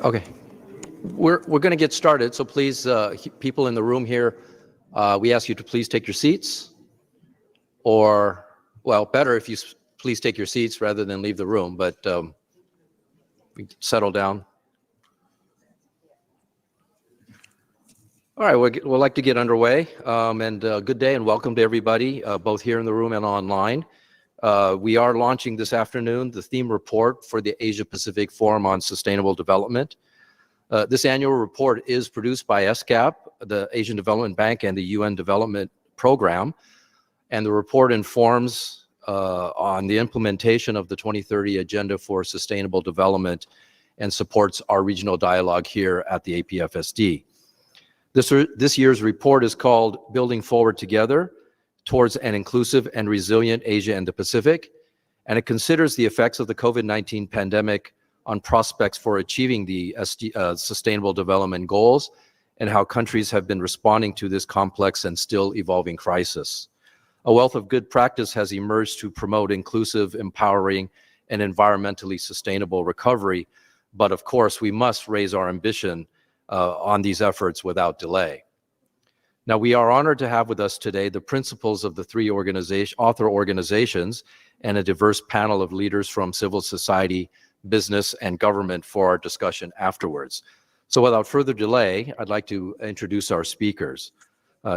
Okay, we're going to get started. So please, people in the room here, we ask you to please take your seats, or, well, better if you please take your seats rather than leave the room. But we settle down. All right, we'd like to get underway. Good day and welcome to everybody, both here in the room and online. We are launching this afternoon the theme report for the Asia Pacific Forum on Sustainable Development. This annual report is produced by ESCAP, the Asian Development Bank, and the UN Development Program. And the report informs on the implementation of the 2030 Agenda for Sustainable Development and supports our regional dialogue here at the APFSD. This year's report is called Building Forward Together Towards an Inclusive and Resilient Asia and the Pacific, and it considers the effects of the COVID-19 pandemic on prospects for achieving the Sustainable Development Goals and how countries have been responding to this complex and still evolving crisis. A wealth of good practice has emerged to promote inclusive, empowering, and environmentally sustainable recovery, but of course we must raise our ambition on these efforts without delay. Now, we are honored to have with us today the principals of the three author organizations and a diverse panel of leaders from civil society, business, and government for our discussion afterwards. So without further delay, I'd like to introduce our speakers.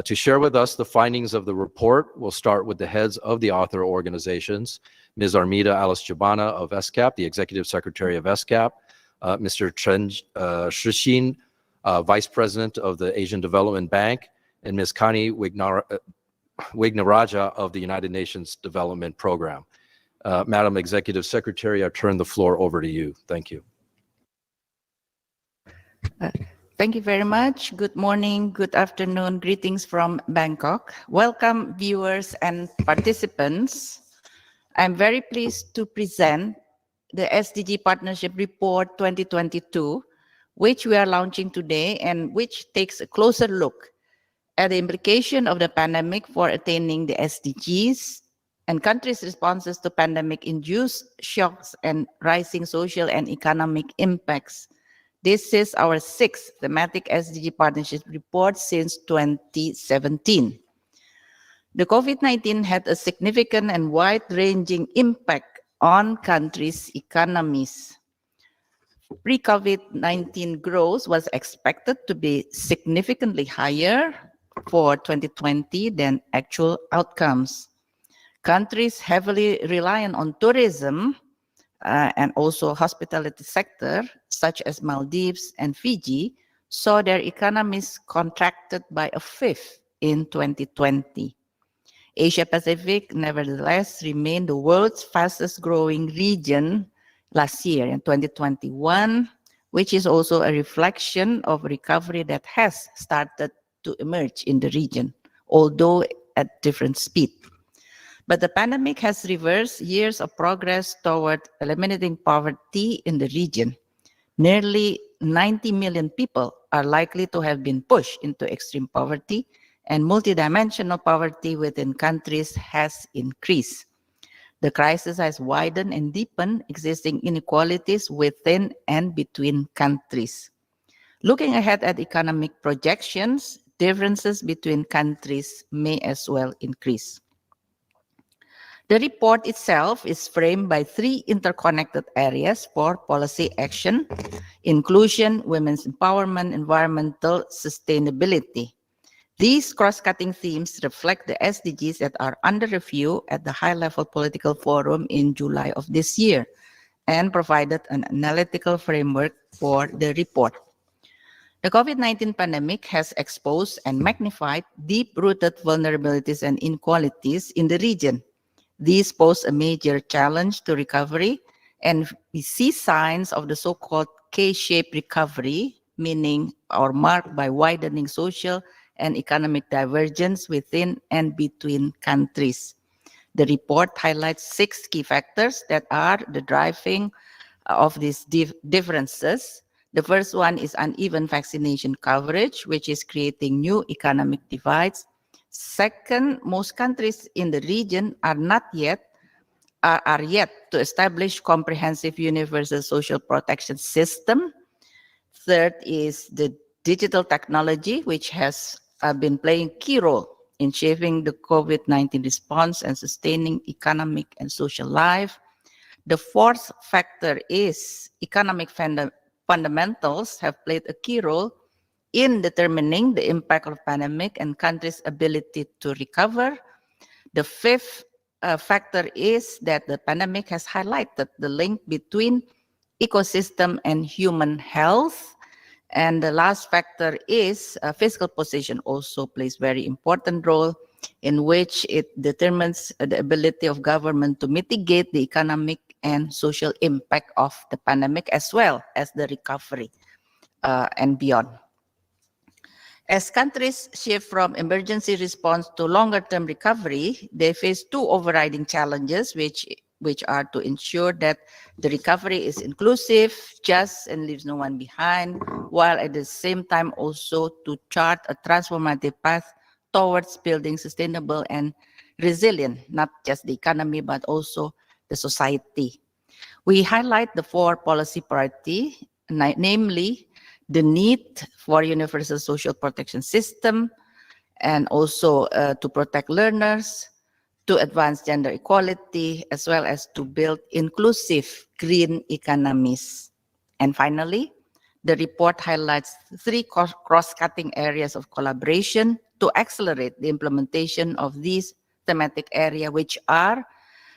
To share with us the findings of the report, we'll start with the heads of the author organizations, Ms. Armida Alice Jabana of ESCAP, the Executive Secretary of ESCAP, Mr. Chen Shixin, Vice President of the Asian Development Bank, and Ms. Kani Wignaraja of the United Nations Development Program. Madam Executive Secretary, I turn the floor over to you. Thank you. Thank you very much. Good morning, good afternoon, greetings from Bangkok. Welcome viewers and participants. I'm very pleased to present the SDG Partnership Report 2022, which we are launching today and which takes a closer look at the implication of the pandemic for attaining the SDGs and countries' responses to pandemic-induced shocks and rising social and economic impacts. This is our sixth thematic SDG partnership report since 2017. The COVID-19 had a significant and wide-ranging impact on countries' economies. Pre-COVID-19 growth was expected to be significantly higher for 2020 than actual outcomes. Countries heavily reliant on tourism and also hospitality sector, such as Maldives and Fiji, saw their economies contracted by a fifth in 2020. Asia Pacific, nevertheless, remained the world's fastest growing region last year in 2021, which is also a reflection of recovery that has started to emerge in the region, although at different speed. But the pandemic has reversed years of progress toward eliminating poverty in the region. Nearly 90 million people are likely to have been pushed into extreme poverty, and multidimensional poverty within countries has increased. The crisis has widened and deepened existing inequalities within and between countries. Looking ahead at economic projections, differences between countries may as well increase. The report itself is framed by three interconnected areas for policy action: inclusion, women's empowerment, environmental sustainability. These cross-cutting themes reflect the SDGs that are under review at the high-level political forum in July of this year and provided an analytical framework for the report. The COVID-19 pandemic has exposed and magnified deep-rooted vulnerabilities and inequalities in the region. These pose a major challenge to recovery, and we see signs of the so-called K-shaped recovery, meaning or marked by widening social and economic divergence within and between countries. The report highlights 6 key factors that are the driving of these differences. The first one is uneven vaccination coverage, which is creating new economic divides. Second, most countries in the region are yet to establish comprehensive universal social protection system. Third is the digital technology, which has been playing key role in shaping the COVID-19 response and sustaining economic and social life. The fourth factor is economic fundamentals have played a key role in determining the impact of pandemic and countries' ability to recover. The fifth factor is that the pandemic has highlighted the link between ecosystem and human health. And the last factor is fiscal position also plays very important role in which it determines the ability of government to mitigate the economic and social impact of the pandemic as well as the recovery and beyond. As countries shift from emergency response to longer-term recovery, they face two overriding challenges, which are to ensure that the recovery is inclusive, just, and leaves no one behind, while at the same time also to chart a transformative path towards building sustainable and resilient, not just the economy, but also the society. We highlight the four policy priorities, namely the need for universal social protection system, and also to protect learners, to advance gender equality, as well as to build inclusive green economies. And finally, the report highlights three cross-cutting areas of collaboration to accelerate the implementation of these thematic areas, which are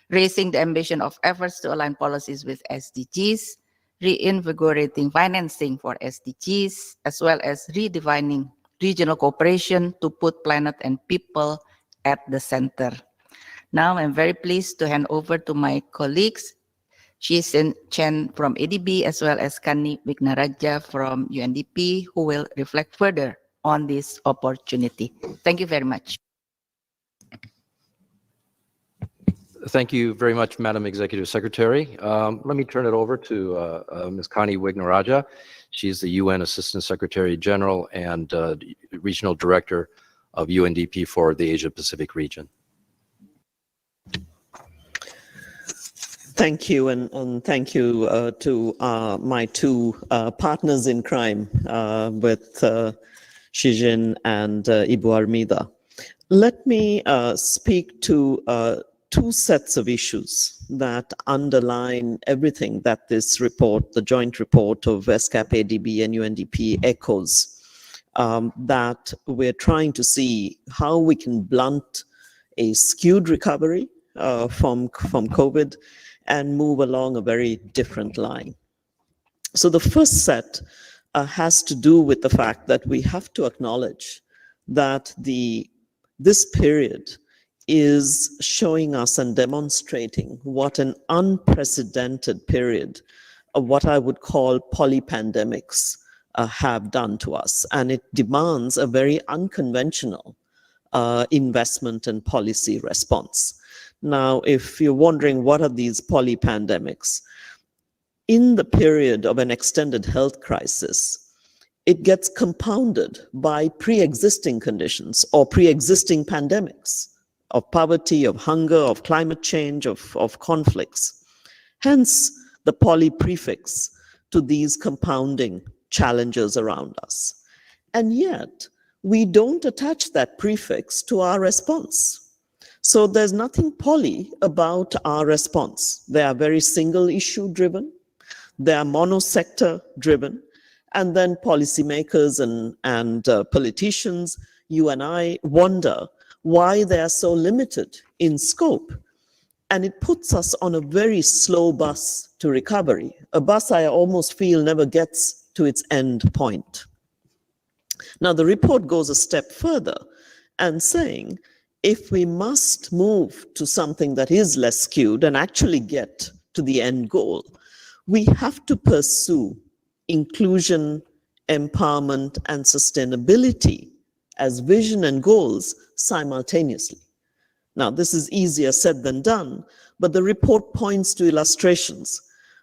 raising the ambition of efforts to align policies with SDGs, reinvigorating financing for SDGs, as well as redefining regional cooperation to put planet and people at the center. Now I'm very pleased to hand over to my colleagues, Shisen Chen from ADB, as well as Kani Wignaraja from UNDP, who will reflect further on this opportunity. Thank you very much. Thank you very much, Madam Executive Secretary. Let me turn it over to Ms. Kani Wignaraja. She's the UN Assistant Secretary General and Regional Director of UNDP for the Asia Pacific region. Thank you, and thank you to my two partners in crime with Shijin and Ibu Armida. Let me speak to two sets of issues that underline everything that this report, the joint report of ESCAP, ADB, and UNDP echoes, that we're trying to see how we can blunt a skewed recovery from COVID and move along a very different line. So the first set has to do with the fact that we have to acknowledge that this period is showing us and demonstrating what an unprecedented period of what I would call polypandemics have done to us. And it demands a very unconventional investment and policy response. Now, if you're wondering what are these polypandemics, in the period of an extended health crisis, it gets compounded by pre-existing conditions or pre-existing pandemics of poverty, of hunger, of climate change, of conflicts. Hence, the poly prefix to these compounding challenges around us. And yet, we don't attach that prefix to our response. So there's nothing poly about our response. They are very single issue driven. They are monosector driven. And then policymakers and politicians, you and I, wonder why they are so limited in scope. And it puts us on a very slow bus to recovery, a bus I almost feel never gets to its end point. Now, the report goes a step further and saying, if we must move to something that is less skewed and actually get to the end goal, we have to pursue inclusion, empowerment, and sustainability as vision and goals simultaneously. Now, this is easier said than done, but the report points to illustrations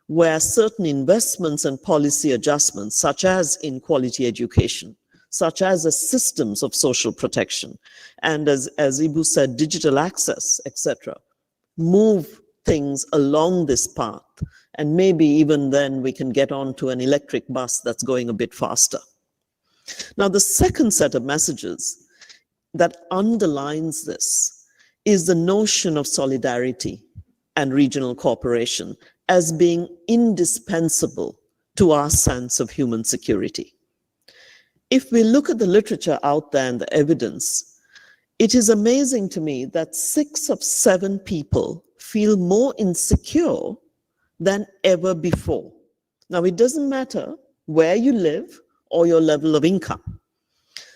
where certain investments and policy adjustments, such as in quality education, such as systems of social protection, and as Ibu said, digital access, etc., move things along this path. And maybe even then we can get on to an electric bus that's going a bit faster. Now, the second set of messages that underlines this is the notion of solidarity and regional cooperation as being indispensable to our sense of human security. If we look at the literature out there and the evidence, it is amazing to me that 6 of 7 people feel more insecure than ever before. Now, it doesn't matter where you live or your level of income.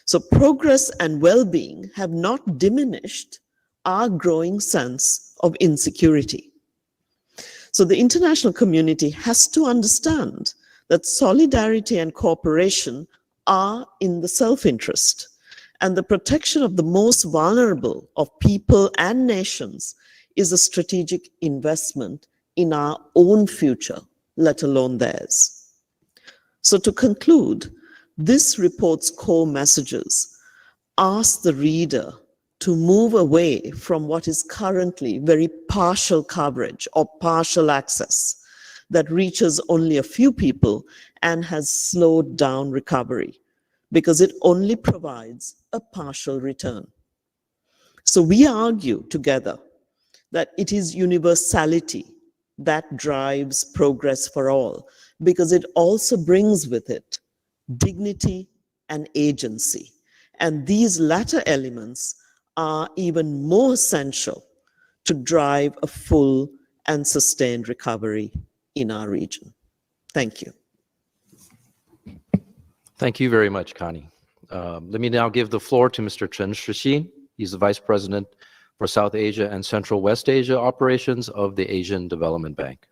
So progress and well-being have not diminished our growing sense of insecurity. So the international community has to understand that solidarity and cooperation are in the self-interest, and the protection of the most vulnerable of people and nations is a strategic investment in our own future, let alone theirs. So to conclude, this report's core messages ask the reader to move away from what is currently very partial coverage or partial access that reaches only a few people and has slowed down recovery, because it only provides a partial return. So we argue together that it is universality that drives progress for all, because it also brings with it dignity and agency. And these latter elements are even more essential to drive a full and sustained recovery in our region. Thank you. Thank you very much, Connie. Let me now give the floor to Mr. Chen Shixin. He's the Vice President for South Asia and Central West Asia operations of the Asian Development Bank.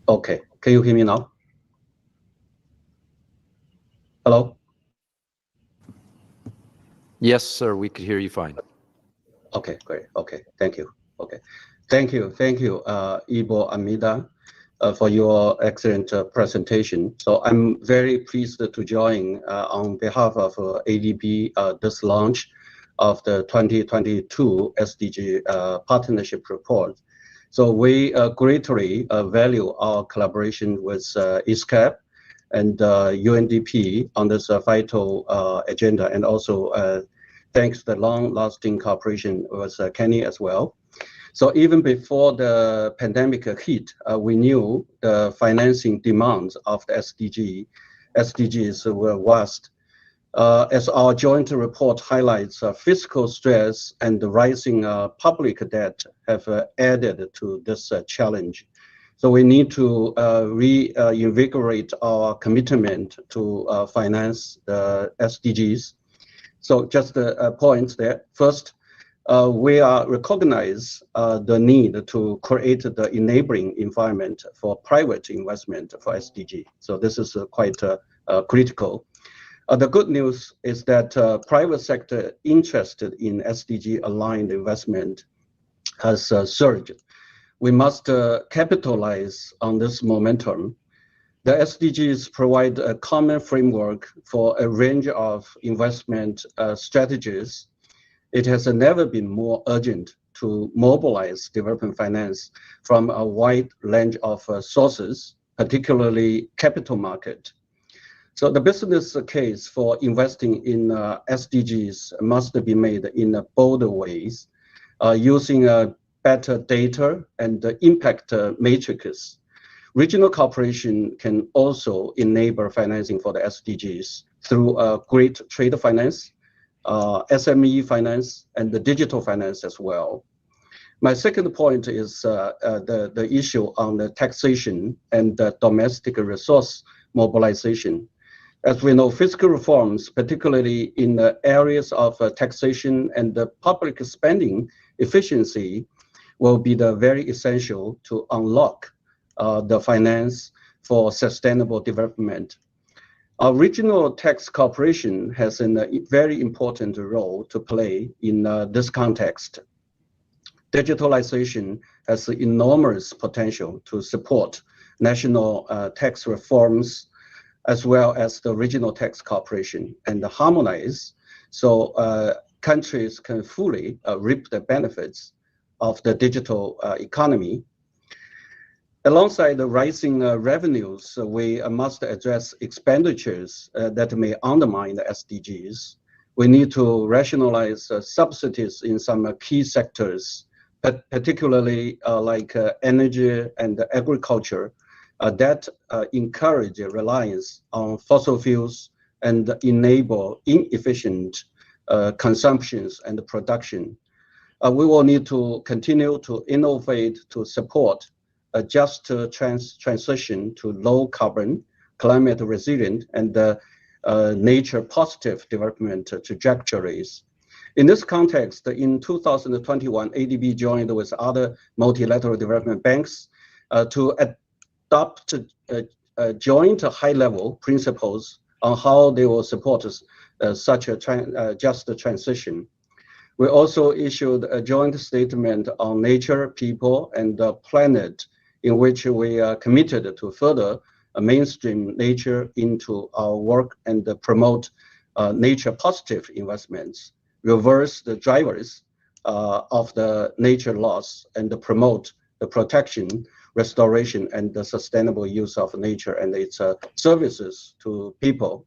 Okay, can you hear me now? Hello? Yes, sir, we could hear you fine. Okay, great. Okay, thank you. Okay, thank you, Ibu Amida, for your excellent presentation. So I'm very pleased to join on behalf of ADB this launch of the 2022 SDG Partnership Report. So we greatly value our collaboration with ESCAP and UNDP on this vital agenda, and also thanks to the long-lasting cooperation with Kenny as well. So even before the pandemic hit, we knew the financing demands of the SDGs were vast. As our joint report highlights, fiscal stress and the rising public debt have added to this challenge. So we need to reinvigorate our commitment to finance the SDGs. So just a point there. First, we recognize the need to create the enabling environment for private investment for SDG. So this is quite critical. The good news is that private sector interested in SDG-aligned investment has surged. We must capitalize on this momentum. The SDGs provide a common framework for a range of investment strategies. It has never been more urgent to mobilize development finance from a wide range of sources, particularly capital market. So the business case for investing in SDGs must be made in bolder ways, using better data and impact matrices. Regional cooperation can also enable financing for the SDGs through great trade finance, SME finance, and the digital finance as well. My second point is the issue on the taxation and the domestic resource mobilization. As we know, fiscal reforms, particularly in the areas of taxation and the public spending efficiency, will be very essential to unlock the finance for sustainable development. Our regional tax cooperation has a very important role to play in this context. Digitalization has enormous potential to support national tax reforms as well as the regional tax cooperation and harmonize so countries can fully reap the benefits of the digital economy. Alongside the rising revenues, we must address expenditures that may undermine the SDGs. We need to rationalize subsidies in some key sectors, particularly like energy and agriculture, that encourage reliance on fossil fuels and enable inefficient consumptions and production. We will need to continue to innovate to support a just transition to low carbon, climate resilient, and nature positive development trajectories. In this context, in 2021, ADB joined with other multilateral development banks to adopt joint high-level principles on how they will support such a just transition. We also issued a joint statement on nature, people, and the planet, in which we are committed to further mainstream nature into our work and promote nature positive investments, reverse the drivers of the nature loss, and promote the protection, restoration, and the sustainable use of nature and its services to people.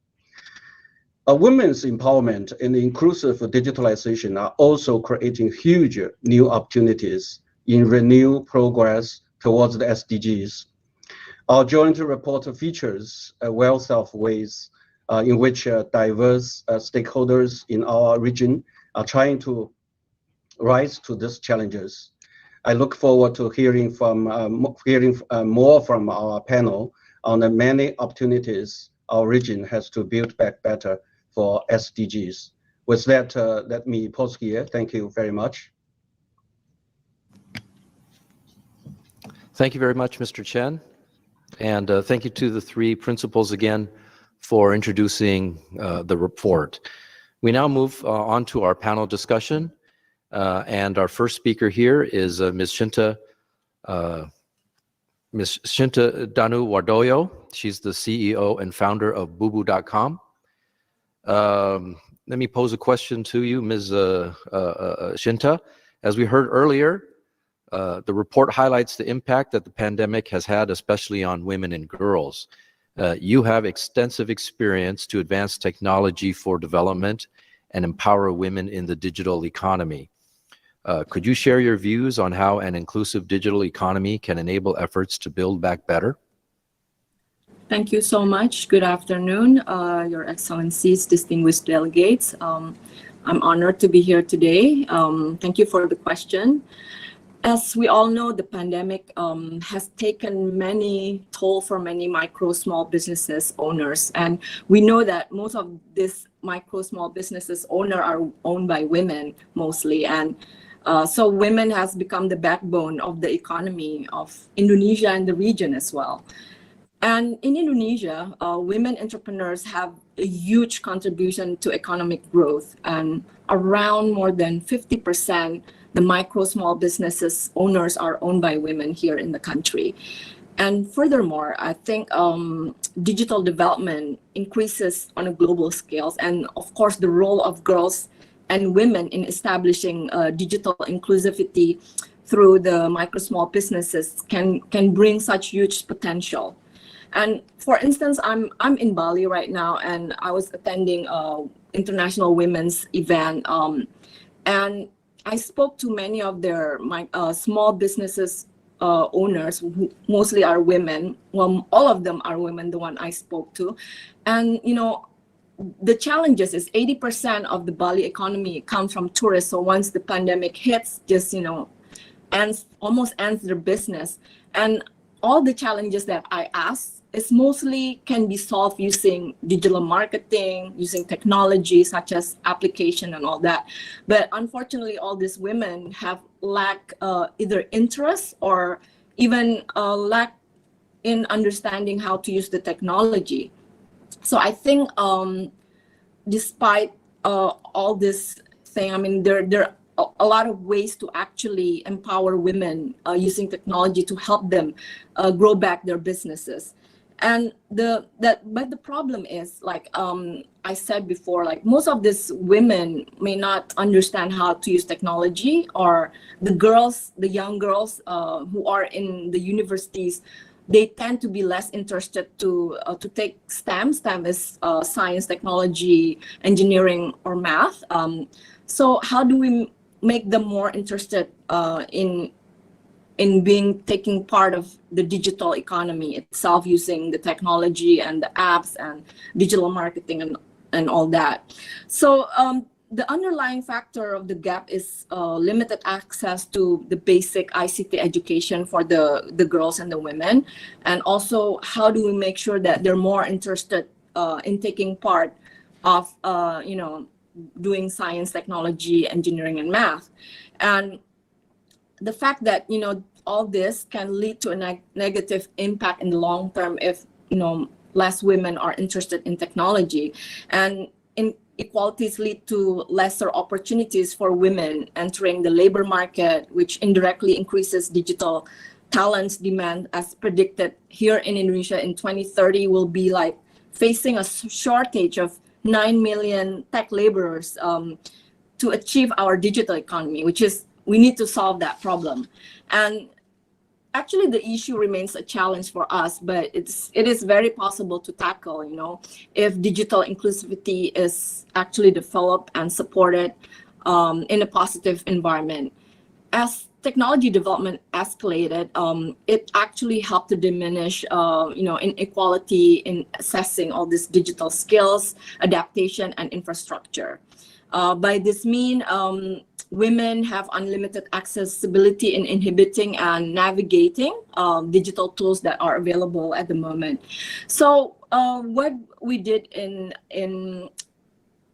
Women's empowerment and inclusive digitalization are also creating huge new opportunities in renewed progress towards the SDGs. Our joint report features a wealth of ways in which diverse stakeholders in our region are trying to rise to these challenges. I look forward to hearing more from our panel on the many opportunities our region has to build back better for SDGs. With that, let me pause here. Thank you very much. Thank you very much, Mr. Chen. And thank you to the three principals again for introducing the report. We now move on to our panel discussion. And our first speaker here is Ms. Shinta Danu Wardoyo. She's the CEO and founder of bubu.com. Let me pose a question to you, Ms. Shinta. As we heard earlier, the report highlights the impact that the pandemic has had, especially on women and girls. You have extensive experience to advance technology for development and empower women in the digital economy. Could you share your views on how an inclusive digital economy can enable efforts to build back better? Thank you so much. Good afternoon, Your Excellencies, distinguished delegates. I'm honored to be here today. Thank you for the question. As we all know, the pandemic has taken many toll for many micro small businesses owners. And we know that most of these micro small businesses owners are owned by women mostly. And so women has become the backbone of the economy of Indonesia and the region as well. And in Indonesia, women entrepreneurs have a huge contribution to economic growth, and around more than 50%, the micro small businesses owners are owned by women here in the country. And furthermore, I think digital development increases on a global scale, and of course, the role of girls and women in establishing digital inclusivity through the micro small businesses can bring such huge potential. And for instance, I'm in Bali right now, and I was attending International Women's event, and I spoke to many of their small businesses owners, who mostly are women. Well, all of them are women, the one I spoke to. And, you know, the challenges is 80% of the Bali economy comes from tourists. So once the pandemic hits, just, you know, almost ends their business. And all the challenges that I asked is mostly can be solved using digital marketing, using technology such as application and all that. But unfortunately, all these women have lack either interest or even lack in understanding how to use the technology. So I think despite all this thing, I mean, there are a lot of ways to actually empower women using technology to help them grow back their businesses. And but the problem is, like I said before, like most of these women may not understand how to use technology, or the young girls who are in the universities, they tend to be less interested to take STEM. STEM is science, technology, engineering, or math. So how do we make them more interested in taking part of the digital economy itself, using the technology and the apps and digital marketing and all that? So the underlying factor of the gap is limited access to the basic ICT education for the girls and the women. And also, how do we make sure that they're more interested in taking part of, doing science, technology, engineering, and math? And the fact that, all this can lead to a negative impact in the long term if, less women are interested in technology. And inequalities lead to lesser opportunities for women entering the labor market, which indirectly increases digital talents demand. As predicted here in Indonesia in 2030, will be like facing a shortage of 9 million tech laborers to achieve our digital economy, which is, we need to solve that problem. And actually, the issue remains a challenge for us, but it is very possible to tackle, if digital inclusivity is actually developed and supported in a positive environment. As technology development escalated, it actually helped to diminish, inequality in assessing all these digital skills, adaptation, and infrastructure. By this mean, women have unlimited accessibility in inhibiting and navigating digital tools that are available at the moment. So what we did in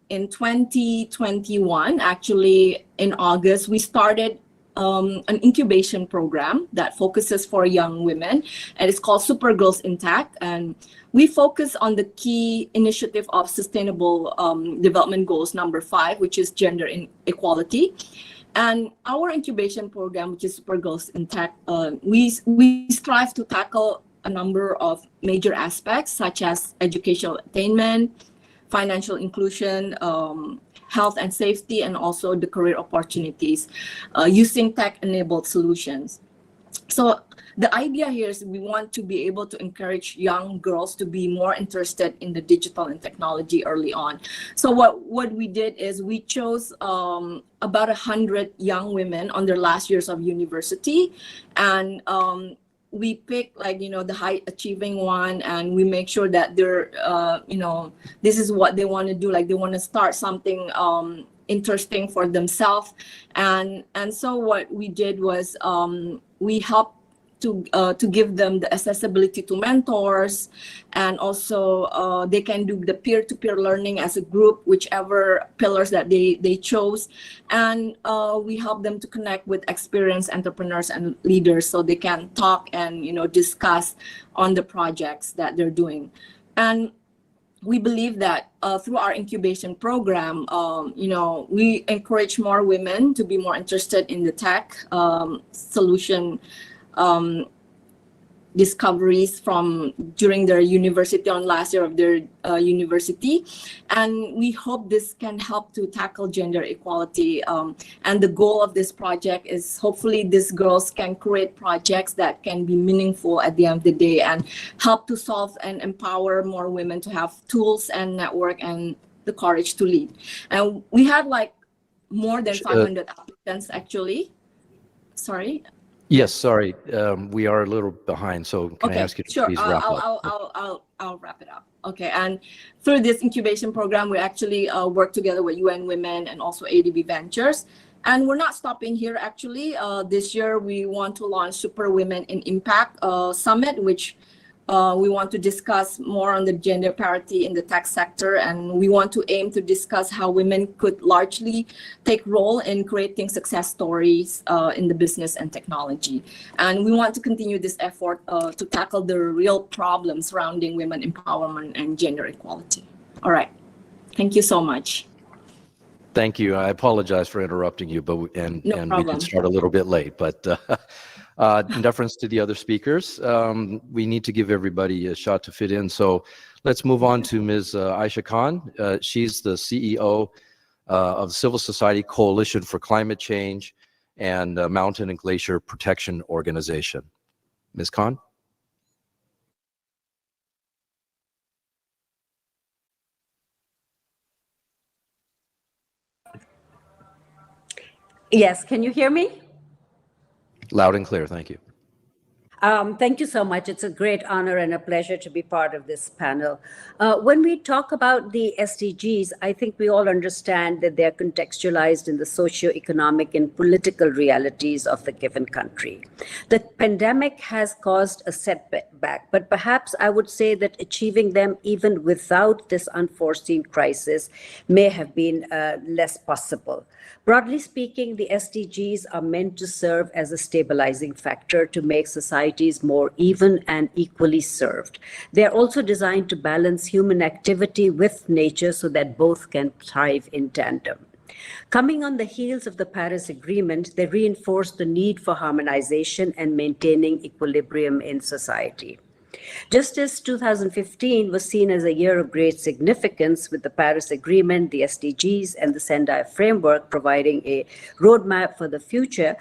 2021, actually in August, we started an incubation program that focuses for young women, and it's called Super Girls in Tech. And we focus on the key initiative of Sustainable Development Goals number 5, which is gender inequality. And our incubation program, which is Super Girls in Tech, we strive to tackle a number of major aspects, such as educational attainment, financial inclusion, health and safety, and also the career opportunities using tech-enabled solutions. So the idea here is we want to be able to encourage young girls to be more interested in the digital and technology early on. So what we did is we chose about 100 young women on their last years of university, and we pick, like, the high achieving one, and we make sure that they're, this is what they want to do. Like, they want to start something interesting for themselves. And so what we did was we helped to give them the accessibility to mentors, and also they can do the peer-to-peer learning as a group, whichever pillars that they chose. And we help them to connect with experienced entrepreneurs and leaders so they can talk and discuss on the projects that they're doing. And we believe that through our incubation program, we encourage more women to be more interested in the tech solution discoveries from during their university, on last year of their university. And we hope this can help to tackle gender equality. And the goal of this project is hopefully these girls can create projects that can be meaningful at the end of the day and help to solve and empower more women to have tools and network and the courage to lead. And we had like more than 500 applicants actually. Sorry. Yes, sorry. We are a little behind, so can I ask you to please wrap up? I'll wrap it up. Okay, and through this incubation program, we actually work together with UN Women and also ADB Ventures. And we're not stopping here, actually. This year, we want to launch Super Women in Impact Summit, which We want to discuss more on the gender parity in the tech sector, and we want to aim to discuss how women could largely take role in creating success stories in the business and technology. And we want to continue this effort to tackle the real problems surrounding women empowerment and gender equality. All right. Thank you so much. Thank you. I apologize for interrupting you, but we did start a little bit late. But in deference to the other speakers, we need to give everybody a shot to fit in. So let's move on to Ms. Aisha Khan. She's the CEO of the Civil Society Coalition for Climate Change and Mountain and Glacier Protection Organization. Ms. Khan? Yes, can you hear me? Loud and clear, thank you. Thank you so much. It's a great honor and a pleasure to be part of this panel. When we talk about the SDGs, I think we all understand that they're contextualized in the socio-economic and political realities of the given country. The pandemic has caused a setback, but perhaps I would say that achieving them even without this unforeseen crisis may have been less possible. Broadly speaking, the SDGs are meant to serve as a stabilizing factor to make societies more even and equally served. They are also designed to balance human activity with nature so that both can thrive in tandem. Coming on the heels of the Paris Agreement, they reinforce the need for harmonization and maintaining equilibrium in society. Just as 2015 was seen as a year of great significance with the Paris Agreement, the SDGs, and the Sendai framework providing a roadmap for the future,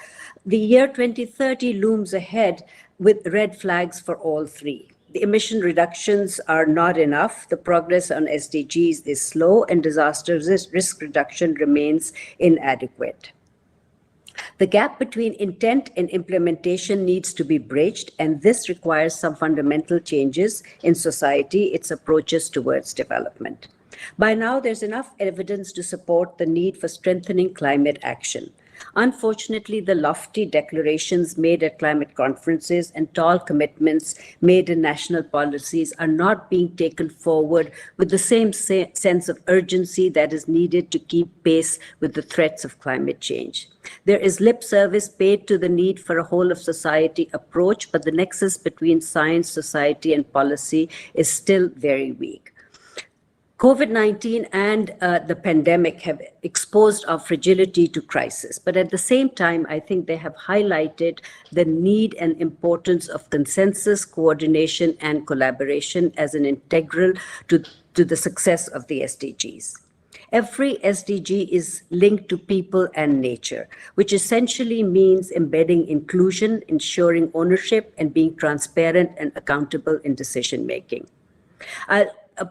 the year 2030 looms ahead with red flags for all three. The emission reductions are not enough, the progress on SDGs is slow, and disaster risk reduction remains inadequate. The gap between intent and implementation needs to be bridged, and this requires some fundamental changes in society, its approaches towards development. By now, there's enough evidence to support the need for strengthening climate action. Unfortunately, the lofty declarations made at climate conferences and tall commitments made in national policies are not being taken forward with the same sense of urgency that is needed to keep pace with the threats of climate change. There is lip service paid to the need for a whole of society approach, but the nexus between science, society, and policy is still very weak. COVID-19 and the pandemic have exposed our fragility to crisis, but at the same time, I think they have highlighted the need and importance of consensus, coordination, and collaboration as an integral to the success of the SDGs. Every SDG is linked to people and nature, which essentially means embedding inclusion, ensuring ownership, and being transparent and accountable in decision-making. I'll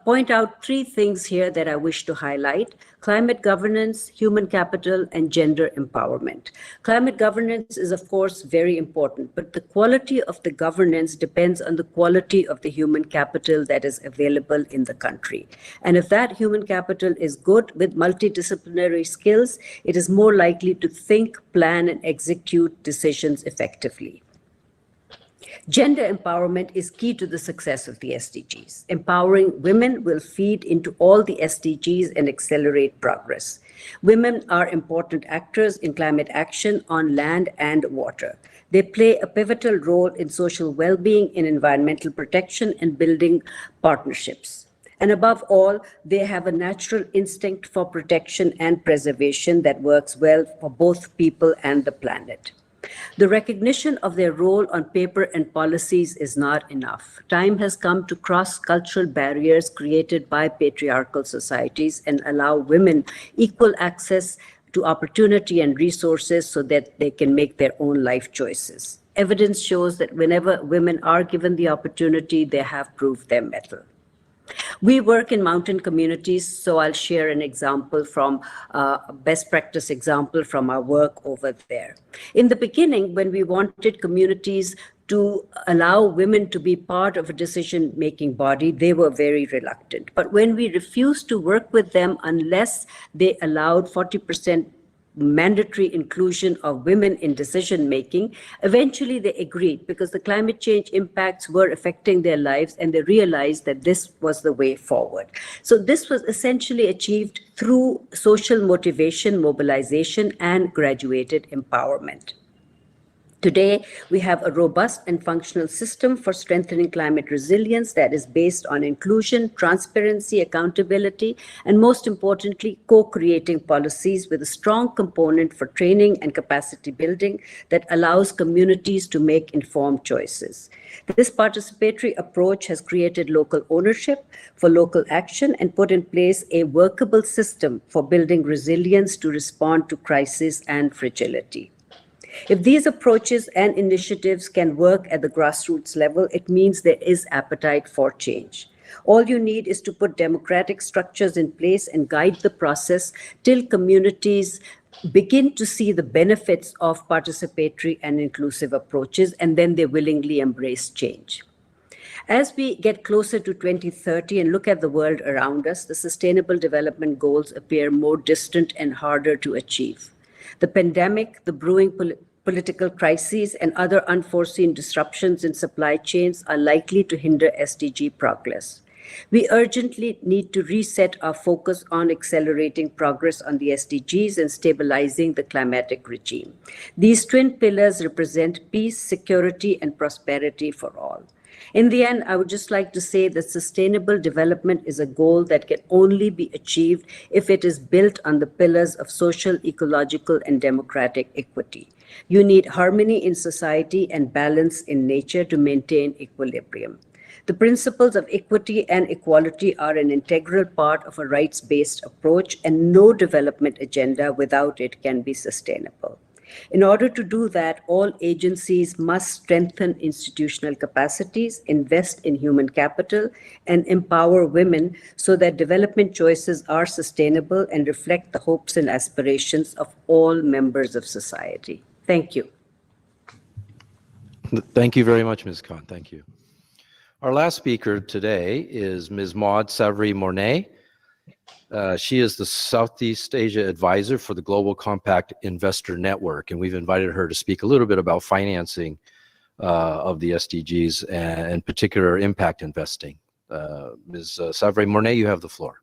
point out three things here that I wish to highlight: climate governance, human capital, and gender empowerment. Climate governance is, of course, very important, but the quality of the governance depends on the quality of the human capital that is available in the country. And if that human capital is good with multidisciplinary skills, it is more likely to think, plan, and execute decisions effectively. Gender empowerment is key to the success of the SDGs. Empowering women will feed into all the SDGs and accelerate progress. Women are important actors in climate action on land and water. They play a pivotal role in social well-being, in environmental protection, and building partnerships. And above all, they have a natural instinct for protection and preservation that works well for both people and the planet. The recognition of their role on paper and policies is not enough. Time has come to cross cultural barriers created by patriarchal societies and allow women equal access to opportunity and resources so that they can make their own life choices. Evidence shows that whenever women are given the opportunity, they have proved their mettle. We work in mountain communities, so I'll share an example from a best practice example from our work over there. In the beginning, when we wanted communities to allow women to be part of a decision-making body, they were very reluctant. But when we refused to work with them unless they allowed 40% mandatory inclusion of women in decision-making, eventually they agreed because the climate change impacts were affecting their lives and they realized that this was the way forward. So this was essentially achieved through social motivation, mobilization, and graduated empowerment. Today, we have a robust and functional system for strengthening climate resilience that is based on inclusion, transparency, accountability, and most importantly, co-creating policies with a strong component for training and capacity building that allows communities to make informed choices. This participatory approach has created local ownership for local action and put in place a workable system for building resilience to respond to crisis and fragility. If these approaches and initiatives can work at the grassroots level, it means there is appetite for change. All you need is to put democratic structures in place and guide the process till communities begin to see the benefits of participatory and inclusive approaches, and then they willingly embrace change. As we get closer to 2030 and look at the world around us, the Sustainable Development Goals appear more distant and harder to achieve. The pandemic, the brewing political crises, and other unforeseen disruptions in supply chains are likely to hinder SDG progress. We urgently need to reset our focus on accelerating progress on the SDGs and stabilizing the climatic regime. These twin pillars represent peace, security, and prosperity for all. In the end, I would just like to say that sustainable development is a goal that can only be achieved if it is built on the pillars of social, ecological, and democratic equity. You need harmony in society and balance in nature to maintain equilibrium. The principles of equity and equality are an integral part of a rights-based approach, and no development agenda without it can be sustainable. In order to do that, all agencies must strengthen institutional capacities, invest in human capital, and empower women so that development choices are sustainable and reflect the hopes and aspirations of all members of society. Thank you. Thank you very much, Ms. Khan. Thank you. Our last speaker today is Ms. Maud Savary-Mornay. She is the Southeast Asia Advisor for the Global Compact Investor Network, and we've invited her to speak a little bit about financing of the SDGs and particular impact investing. Ms. Savary-Mornay, you have the floor.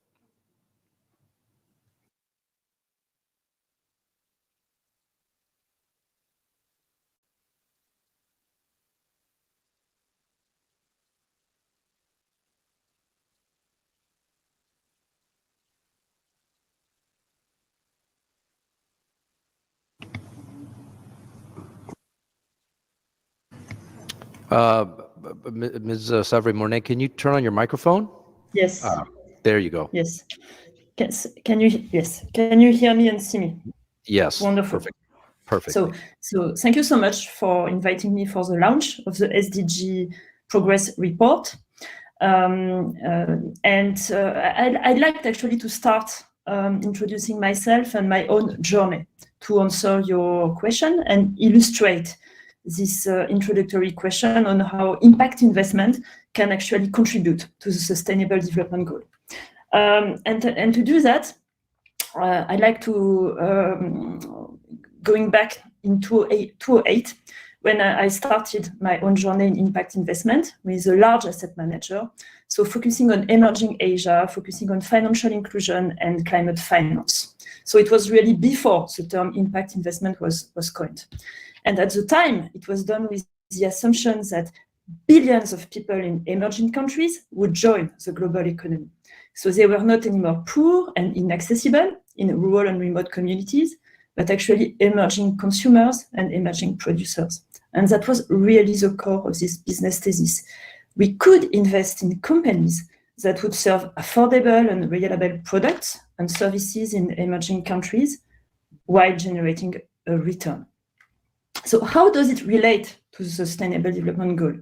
Ms. Savary-Mornay, can you turn on your microphone? Yes. There you go. Yes. Can you hear me and see me? Yes. Wonderful. Perfect. So thank you so much for inviting me for the launch of the SDG Progress Report. I'd like actually to start introducing myself and my own journey to answer your question and illustrate this introductory question on how impact investment can actually contribute to the Sustainable Development Goal. And to do that, I'd like to, going back in 2008, when I started my own journey in impact investment with a large asset manager, so focusing on emerging Asia, focusing on financial inclusion and climate finance. So it was really before the term impact investment was coined. And at the time, it was done with the assumption that billions of people in emerging countries would join the global economy. So they were not anymore poor and inaccessible in rural and remote communities, but actually emerging consumers and emerging producers. And that was really the core of this business thesis. We could invest in companies that would serve affordable and reliable products and services in emerging countries while generating a return. So how does it relate to the Sustainable Development Goal?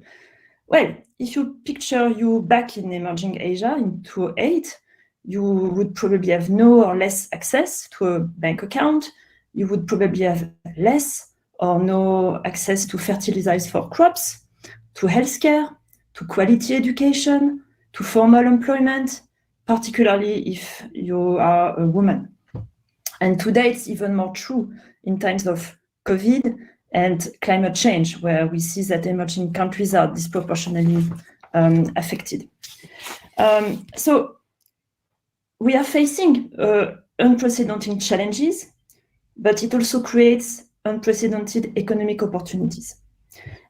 Well, if you picture you back in emerging Asia in 2008, you would probably have no or less access to a bank account. You would probably have less or no access to fertilizers for crops, to healthcare, to quality education, to formal employment, particularly if you are a woman. And today it's even more true in times of COVID and climate change, where we see that emerging countries are disproportionately affected. So we are facing unprecedented challenges, but it also creates unprecedented economic opportunities.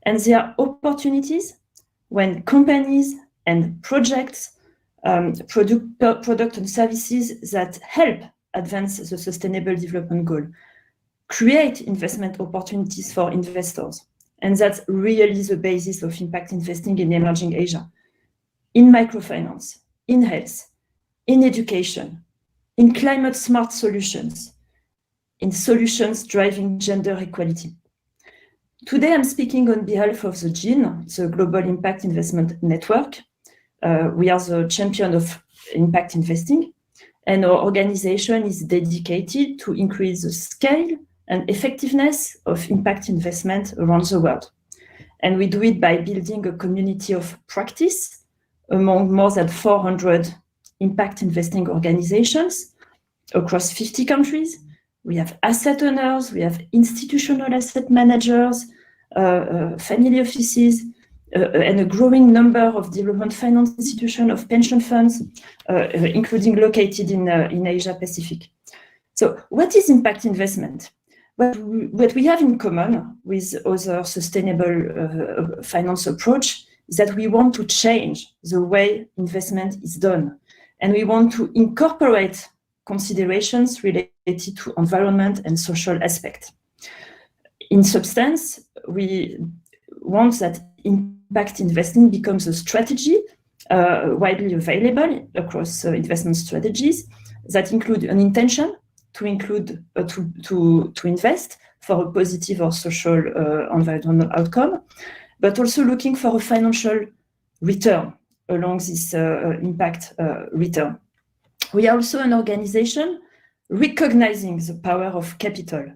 And there are opportunities when companies and projects product and services that help advance the Sustainable Development Goal, create investment opportunities for investors. And that's really the basis of impact investing in emerging Asia, in microfinance, in health, in education, in climate smart solutions, in solutions driving gender equality. Today, I'm speaking on behalf of the GIN, the Global Impact Investment Network. We are the champion of impact investing, and our organization is dedicated to increase the scale and effectiveness of impact investment around the world. And we do it by building a community of practice among more than 400 impact investing organizations across 50 countries. We have asset owners, we have institutional asset managers, family offices, and a growing number of development finance institutions, of pension funds, including located in Asia Pacific. So what is impact investment? What we have in common with other sustainable finance approach is that we want to change the way investment is done. And we want to incorporate considerations related to environment and social aspects. In substance, we want that impact investing becomes a strategy widely available across investment strategies that include an intention to invest for a positive or social environmental outcome, but also looking for a financial return along this impact return. We are also an organization recognizing the power of capital,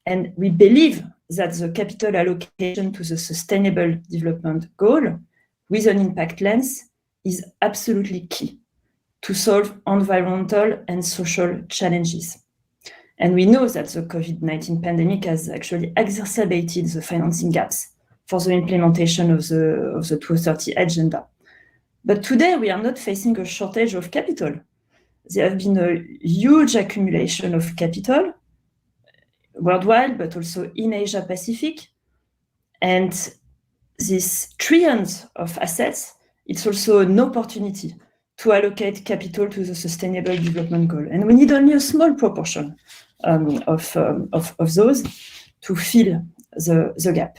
and we believe that the capital allocation to the Sustainable Development Goal with an impact lens is absolutely key to solve environmental and social challenges. And we know that the COVID-19 pandemic has actually exacerbated the financing gaps for the implementation of the 2030 agenda. But today we are not facing a shortage of capital. There have been a huge accumulation of capital worldwide, but also in Asia Pacific. And this trillions of assets, it's also an opportunity to allocate capital to the Sustainable Development Goal. And we need only a small proportion of those to fill the gap.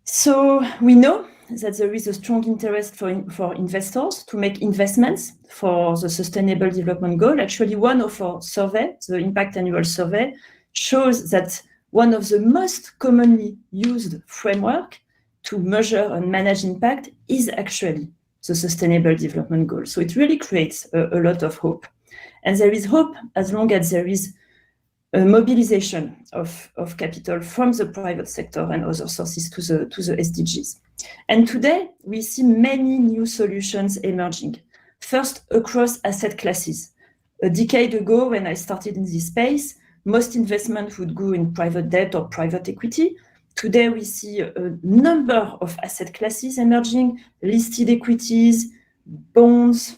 So we know that there is a strong interest for investors to make investments for the Sustainable Development Goal. Actually, one of our survey, the Impact Annual Survey, shows that one of the most commonly used framework to measure and manage impact is actually the Sustainable Development Goal. So it really creates a lot of hope. And there is hope as long as there is a mobilization of capital from the private sector and other sources to the SDGs. And today, we see many new solutions emerging. First, across asset classes. A decade ago, when I started in this space, most investment would go in private debt or private equity. Today, we see a number of asset classes emerging, listed equities, bonds,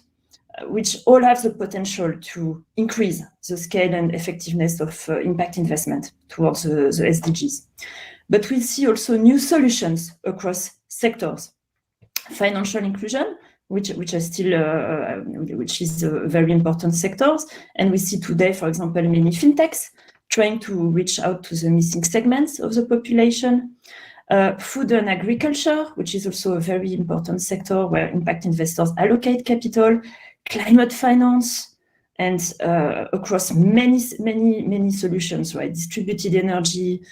which all have the potential to increase the scale and effectiveness of impact investment towards the SDGs. But we see also new solutions across sectors. Financial inclusion, which is a very important sector. And we see today, for example, many fintechs trying to reach out to the missing segments of the population. Food and agriculture, which is also a very important sector where impact investors allocate capital. Climate finance, and across many solutions, right? Distributed energy,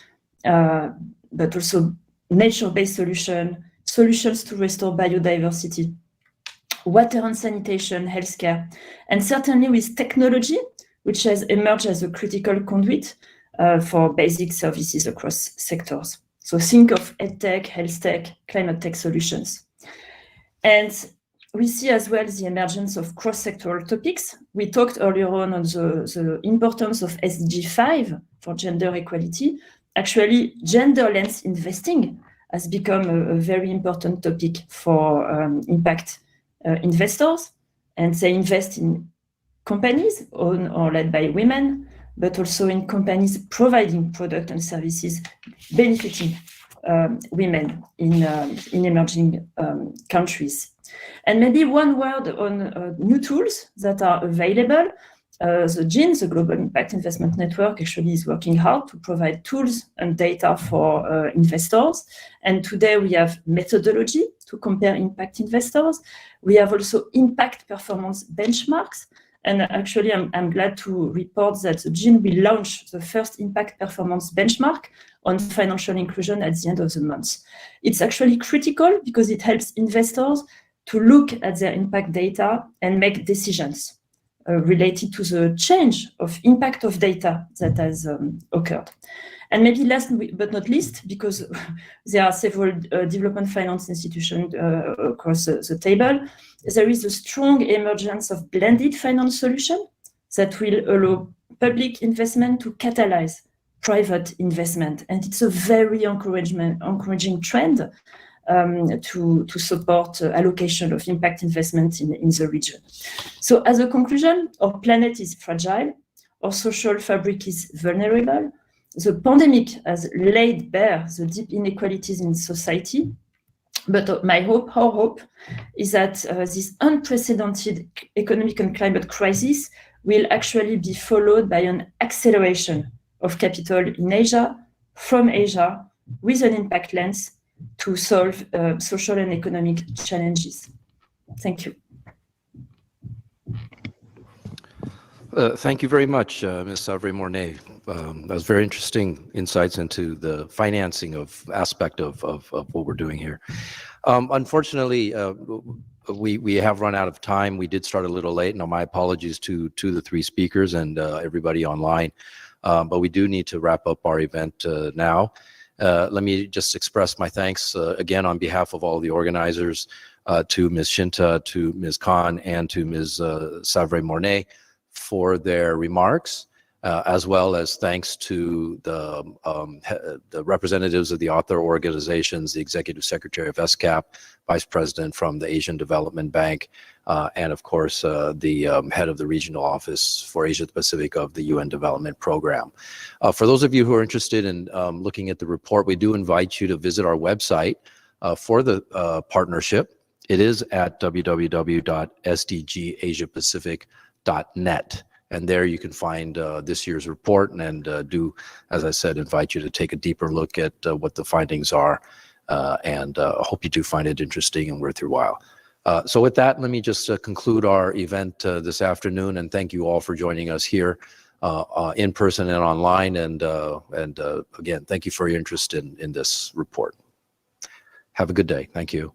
but also nature-based solutions to restore biodiversity, water and sanitation, healthcare, and certainly with technology, which has emerged as a critical conduit for basic services across sectors. So think of EdTech, health tech, climate tech solutions. And we see as well the emergence of cross-sectoral topics. We talked earlier on the importance of SDG 5 for gender equality. Actually, gender-lens investing has become a very important topic for impact investors, and they invest in companies owned or led by women, but also in companies providing products and services benefiting women in emerging countries. And maybe one word on new tools that are available. The GIN, the Global Impact Investment Network, actually is working hard to provide tools and data for investors. And today we have methodology to compare impact investors. We have also impact performance benchmarks. And actually, I'm glad to report that the GIN will launch the first impact performance benchmark on financial inclusion at the end of the month. It's actually critical because it helps investors to look at their impact data and make decisions related to the change of impact of data that has occurred. And maybe last but not least, because there are several development finance institutions across the table, there is a strong emergence of blended finance solutions that will allow public investment to catalyze private investment. And it's a very encouraging trend to support allocation of impact investment in the region. So as a conclusion, our planet is fragile, our social fabric is vulnerable. The pandemic has laid bare the deep inequalities in society, but our hope is that this unprecedented economic and climate crisis will actually be followed by an acceleration of capital in Asia, from Asia, with an impact lens to solve social and economic challenges. Thank you. Thank you very much, Ms. Savre-Mornay. That was very interesting insights into the financing aspect of what we're doing here. Unfortunately, we have run out of time. We did start a little late. Now, my apologies to the three speakers and everybody online, but we do need to wrap up our event now. Let me just express my thanks again on behalf of all the organizers to Ms. Shinta, to Ms. Khan, and to Ms. Savre-Mornay for their remarks, as well as thanks to the representatives of the author organizations, the Executive Secretary of ESCAP, Vice President from the Asian Development Bank, and of course the head of the Regional Office for Asia Pacific of the UN Development Program. For those of you who are interested in looking at the report, we do invite you to visit our website for the partnership. It is at www.sdgasiapacific.net. And there you can find this year's report and do, as I said, invite you to take a deeper look at what the findings are. And I hope you do find it interesting and worth your while. So with that, let me just conclude our event this afternoon, and thank you all for joining us here in person and online. And again, thank you for your interest in this report. Have a good day. Thank you.